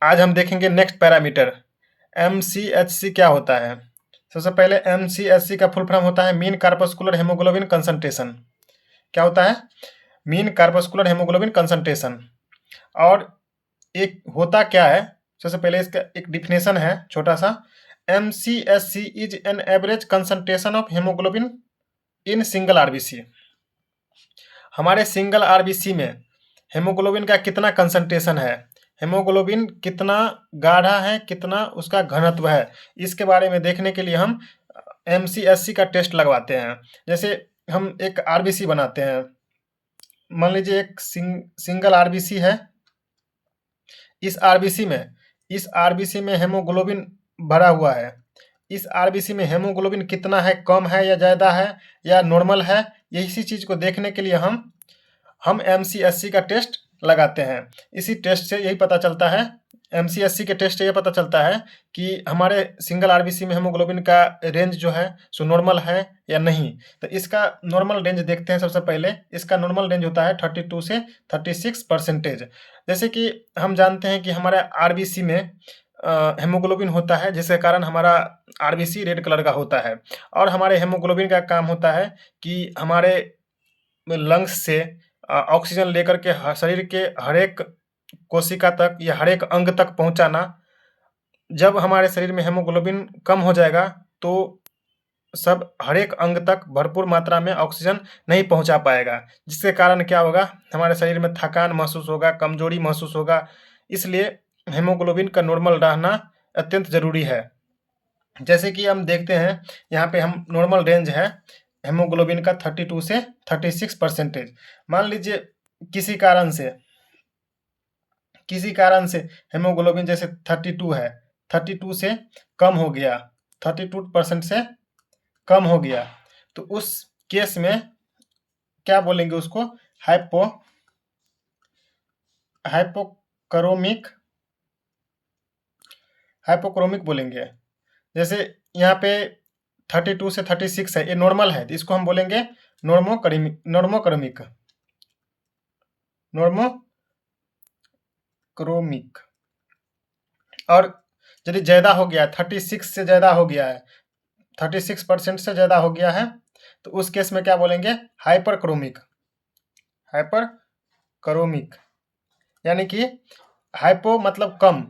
आज हम देखेंगे नेक्स्ट पैरामीटर MCHC क्या होता है। सबसे पहले MCHC का फुल फॉर्म होता है मीन कार्पस्कुलर हेमोग्लोबिन कंसंट्रेशन। क्या होता है? Mean corpuscular haemoglobin concentration. और एक होता क्या है, सबसे पहले इसका एक डिफिनेशन है छोटा सा। MCHC is an average concentration of haemoglobin in single RBC. हमारे सिंगल आरबीसी में हेमोग्लोबिन का कितना कंसंट्रेशन है, हेमोग्लोबिन कितना गाढ़ा है, कितना उसका घनत्व है, इसके बारे में देखने के लिए हम MCHC का टेस्ट लगवाते हैं। जैसे हम एक आरबीसी बनाते हैं, मान लीजिए एक सिंगल आरबीसी है। इस आरबीसी में हेमोग्लोबिन भरा हुआ है। इस आरबीसी में हेमोग्लोबिन कितना है, कम है या ज़्यादा है या नॉर्मल है, इसी चीज़ को देखने के लिए हम MCHC का टेस्ट लगाते हैं। इसी टेस्ट से यही पता चलता है, MCHC के टेस्ट से ये पता चलता है कि हमारे सिंगल आरबीसी में हेमोग्लोबिन का रेंज जो है सो नॉर्मल है या नहीं। तो इसका नॉर्मल रेंज देखते हैं। सबसे पहले इसका नॉर्मल रेंज होता है 32 से 36%। जैसे कि हम जानते हैं कि हमारे आरबीसी में हेमोग्लोबिन होता है, जिसके कारण हमारा आरबीसी रेड कलर का होता है। और हमारे हेमोग्लोबिन का काम होता है कि हमारे लंग्स से ऑक्सीजन लेकर के शरीर के हर एक कोशिका तक या हर एक अंग तक पहुंचाना। जब हमारे शरीर में हेमोग्लोबिन कम हो जाएगा तो सब हर एक अंग तक भरपूर मात्रा में ऑक्सीजन नहीं पहुंचा पाएगा, जिसके कारण क्या होगा, हमारे शरीर में थकान महसूस होगा, कमजोरी महसूस होगा। इसलिए हेमोग्लोबिन का नॉर्मल रहना अत्यंत ज़रूरी है। जैसे कि हम देखते हैं यहाँ पे हम नॉर्मल रेंज है हेमोग्लोबिन का 32 से 36%। मान लीजिए किसी कारण से हेमोग्लोबिन जैसे 32 है, 32 से कम हो गया, 32% से कम हो गया, तो उस केस में क्या बोलेंगे उसको, हाइपोक्रोमिक बोलेंगे। जैसे यहाँ पे 32 से 36 है, ये नॉर्मल है, तो इसको हम बोलेंगे नॉर्मोक्रोमिक। और यदि ज़्यादा हो गया, 36 से ज़्यादा हो गया है, 36% से ज़्यादा हो गया है, तो उस केस में क्या बोलेंगे, हाइपरक्रोमिक। यानी कि हाइपो मतलब कम,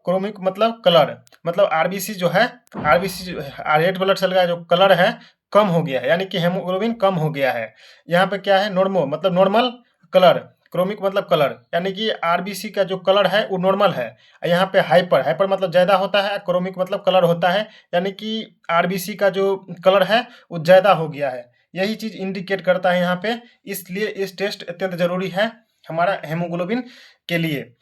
क्रोमिक मतलब कलर, मतलब आरबीसी जो है रेड ब्लड सेल का जो कलर है कम हो गया है, यानी कि हेमोग्लोबिन कम हो गया है। यहाँ पे क्या है, नॉर्मो मतलब नॉर्मल कलर, क्रोमिक मतलब कलर, यानी कि आरबीसी का जो कलर है वो नॉर्मल है। यहाँ पे हाइपर मतलब ज़्यादा होता है, क्रोमिक मतलब कलर होता है, यानी कि आरबीसी का जो कलर है वो ज़्यादा हो गया है। यही चीज़ इंडिकेट करता है यहाँ पे। इसलिए इस टेस्ट अत्यंत ज़रूरी है हमारा हेमोग्लोबिन के लिए।